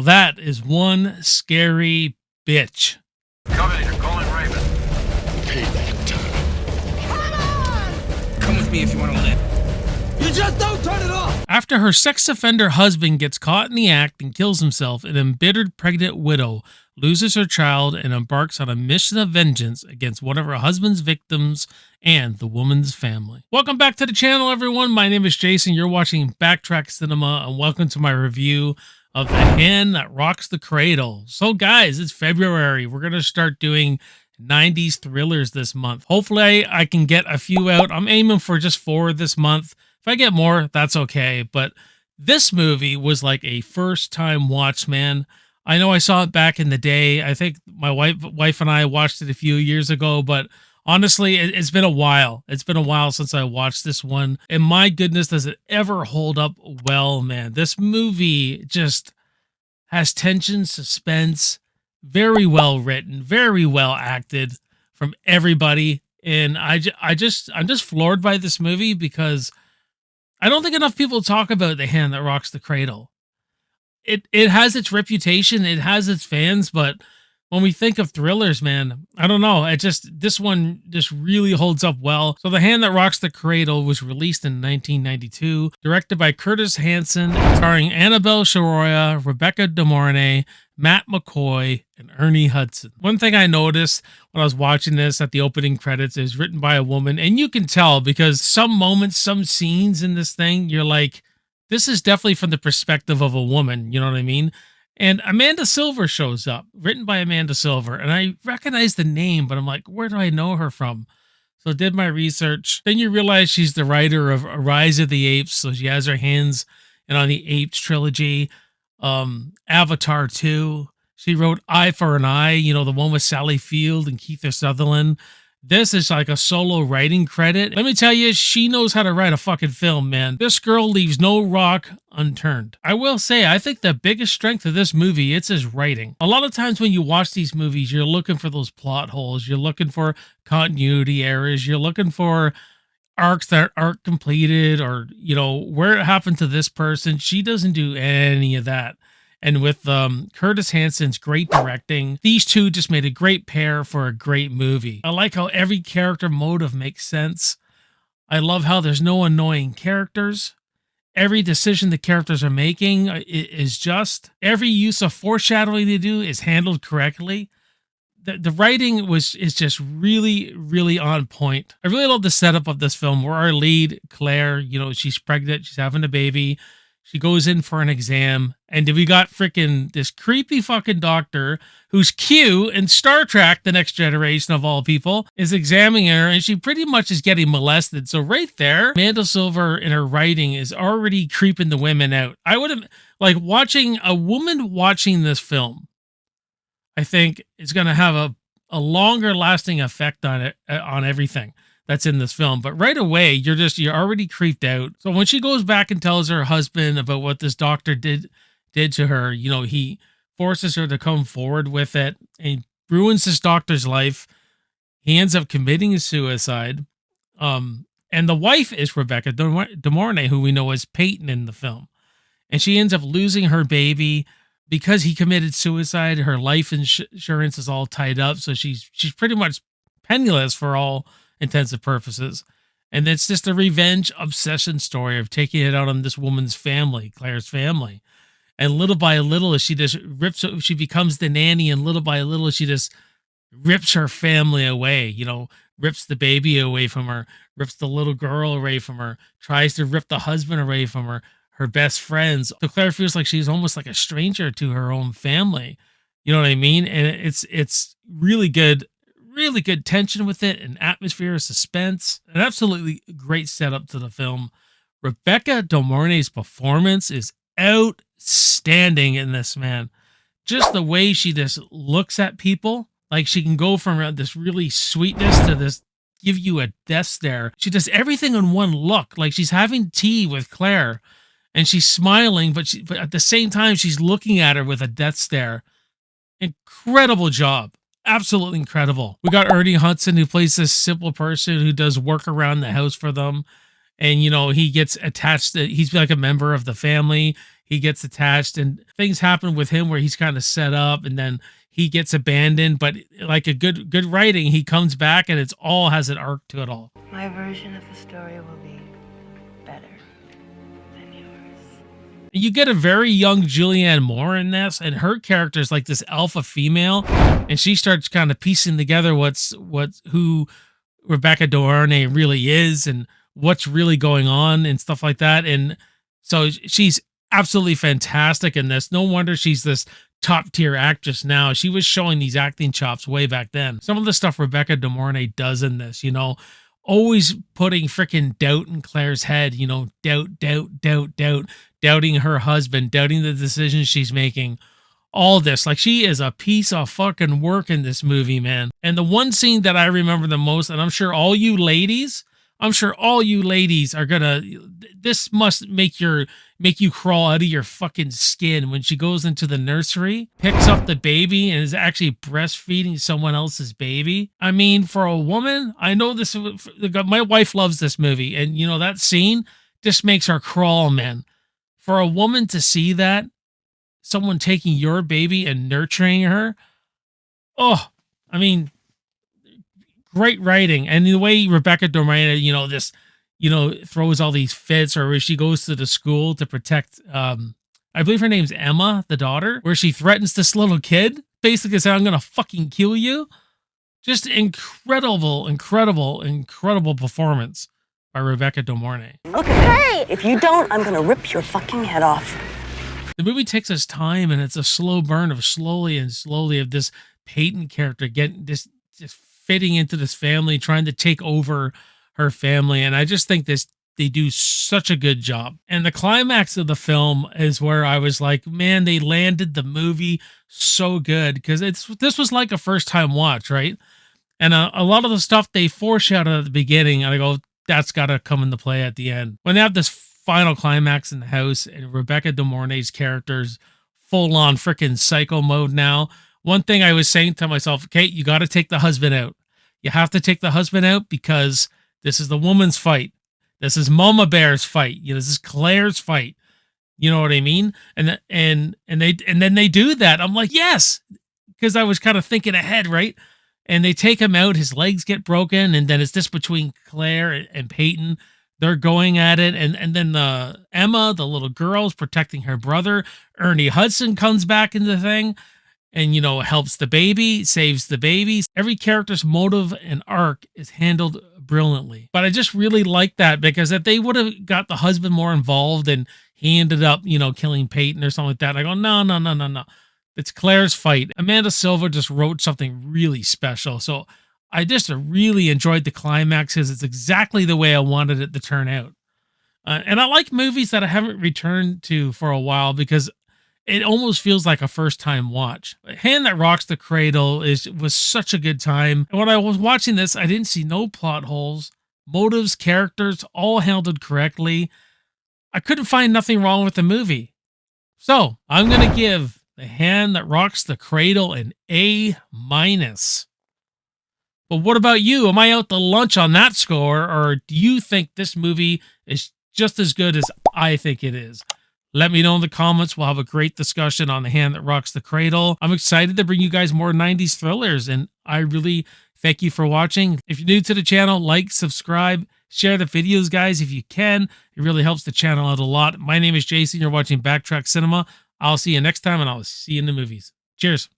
Now that is one scary bitch. Cover, you're calling Raven. Payback time. Come on! Come with me if you want to live. You just don't turn it off! After her sex offender husband gets caught in the act and kills himself, an embittered pregnant widow loses her child and embarks on a mission of vengeance against one of her husband's victims and the woman's family. Welcome back to the channel, everyone. My name is Jason. You're watching Backtrack Cinema, and welcome to my review of The Hand That Rocks the Cradle. So guys, it's February. We're going to start doing 90s thrillers this month. Hopefully I can get a few out. I'm aiming for just 4 this month. If I get more, that's okay. But this movie was like a first-time watch, man. I know I saw it back in the day. I think my wife and I watched it a few years ago, but honestly, it's been a while. It's been a while since I watched this one. And my goodness, does it ever hold up well, man. This movie just has tension, suspense, very well written, very well acted from everybody. And I'm just floored by this movie because I don't think enough people talk about The Hand That Rocks the Cradle. It has its reputation, it has its fans, but when we think of thrillers, man, I don't know. This one just really holds up well. So The Hand That Rocks the Cradle was released in 1992, directed by Curtis Hanson, starring Annabella, Sciorra, Rebecca De Mornay, Matt McCoy, and Ernie Hudson. One thing I noticed when I was watching this at the opening credits is written by a woman, and you can tell because some moments, some scenes in this thing, you're like, this is definitely from the perspective of a woman, you know what I mean? And Amanda Silver shows up, written by Amanda Silver, and I recognize the name, but I'm like, where do I know her from? So I did my research. Then you realize she's the writer of Rise of the Apes, so she has her hands in on the Apes trilogy. Avatar 2. She wrote Eye for an Eye, you know, the one with Sally Field and Kiefer Sutherland. This is like a solo writing credit. Let me tell you, she knows how to write a fucking film, man. This girl leaves no rock unturned. I will say, I think the biggest strength of this movie, it's his writing. A lot of times when you watch these movies, you're looking for those plot holes. You're looking for continuity errors. You're looking for arcs that aren't completed, or, you know, where it happened to this person. She doesn't do any of that. And with Curtis Hanson's great directing, these two just made a great pair for a great movie. I like how every character motive makes sense. I love how there's no annoying characters. Every decision the characters are making is just. Every use of foreshadowing they do is handled correctly. The writing is just really, really on point. I really love the setup of this film where our lead, Claire, you know, she's pregnant, she's having a baby. She goes in for an exam, and we got freaking this creepy fucking doctor who's Q in Star Trek, The Next Generation of all people, is examining her, and she pretty much is getting molested. So right there, Amanda Silver in her writing is already creeping the women out. I would have, like, watching a woman watching this film, I think it's going to have a longer lasting effect on it, on everything that's in this film. But right away, you're already creeped out. So when she goes back and tells her husband about what this doctor did to her, you know, he forces her to come forward with it and ruins this doctor's life. He ends up committing suicide. And the wife is Rebecca De Mornay, who we know as Peyton in the film. And she ends up losing her baby because he committed suicide. Her life insurance is all tied up. So she's pretty much penniless for all intents and purposes. And it's just a revenge obsession story of taking it out on this woman's family, Claire's family. And little by little, she becomes the nanny, and little by little, she just rips her family away, you know, rips the baby away from her, rips the little girl away from her, tries to rip the husband away from her best friends. So Claire feels like she's almost like a stranger to her own family. You know what I mean? And it's really good tension with it, and atmosphere, suspense, an absolutely great setup to the film. Rebecca De Mornay's performance is outstanding in this, man. Just the way she just looks at people, like she can go from this really sweetness to this give you a death stare. She does everything in one look. Like she's having tea with Claire and she's smiling, but at the same time she's looking at her with a death stare. Incredible job. Absolutely incredible. We got Ernie Hudson, who plays this simple person who does work around the house for them. And, you know, he gets attached to, he's like a member of the family. he gets attached, and things happen with him where he's kind of set up, and then he gets abandoned. But like a good writing, he comes back, and it's all has an arc to it all. My version of the story will be better than yours. You get a very young Julianne Moore in this, and her character is like this alpha female, and she starts kind of piecing together who Rebecca De Mornay really is and what's really going on and stuff like that. And so she's absolutely fantastic in this. No wonder she's this top tier actress now. She was showing these acting chops way back then. Some of the stuff Rebecca De Mornay does in this, always putting freaking doubt in Claire's head, doubting her husband, doubting the decisions she's making. All this, like, she is a piece of fucking work in this movie, man. And the one scene that I remember the most, and I'm sure all you ladies are gonna, this must make you crawl out of your fucking skin, when she goes into the nursery, picks up the baby, and is actually breastfeeding someone else's baby. I mean, for a woman, I know this, my wife loves this movie, and that scene just makes her crawl, man. For a woman to see that, someone taking your baby and nurturing her. Oh, I mean, great writing. And the way Rebecca De Mornay, throws all these fits, or where she goes to the school to protect, I believe her name's Emma, the daughter, where she threatens this little kid, basically saying, I'm going to fucking kill you. Just incredible performance by Rebecca De Mornay. Okay, hey! If you don't, I'm going to rip your fucking head off. The movie takes its time, and it's a slow burn of slowly of this Peyton character getting just fitting into this family, trying to take over her family. And I just think they do such a good job. And the climax of the film is where I was like, man, they landed the movie so good, because this was like a first time watch, right? And a lot of the stuff they foreshadowed at the beginning, and I go, that's got to come into play at the end. When they have this final climax in the house, and Rebecca De Mornay's character's full on freaking psycho mode now. One thing I was saying to myself, okay, you got to take the husband out. You have to take the husband out, because this is the woman's fight. This is Mama Bear's fight. This is Claire's fight. You know what I mean? And then they do that. I'm like, yes, because I was kind of thinking ahead, right? And they take him out. His legs get broken, and then it's this between Claire and Peyton. They're going at it, and then Emma, the little girl's protecting her brother. Ernie Hudson comes back into the thing, and helps the baby, saves the baby. Every character's motive and arc is handled brilliantly. But I just really like that, because if they would have got the husband more involved and he ended up, killing Peyton or something like that, I go, no. It's Claire's fight. Amanda Silver just wrote something really special. So I just really enjoyed the climax, because it's exactly the way I wanted it to turn out. And I like movies that I haven't returned to for a while, because it almost feels like a first-time watch. Hand That Rocks the Cradle was such a good time. And when I was watching this, I didn't see no plot holes. Motives, characters, all handled correctly. I couldn't find nothing wrong with the movie. So I'm going to give The Hand That Rocks the Cradle an A-. But what about you? Am I out to lunch on that score, or do you think this movie is just as good as I think it is? Let me know in the comments. We'll have a great discussion on The Hand That Rocks the Cradle. I'm excited to bring you guys more 90s thrillers, and I really thank you for watching. If you're new to the channel, like, subscribe, share the videos, guys, if you can. It really helps the channel out a lot. My name is Jason. You're watching Backtrack Cinema. I'll see you next time, and I'll see you in the movies. Cheers.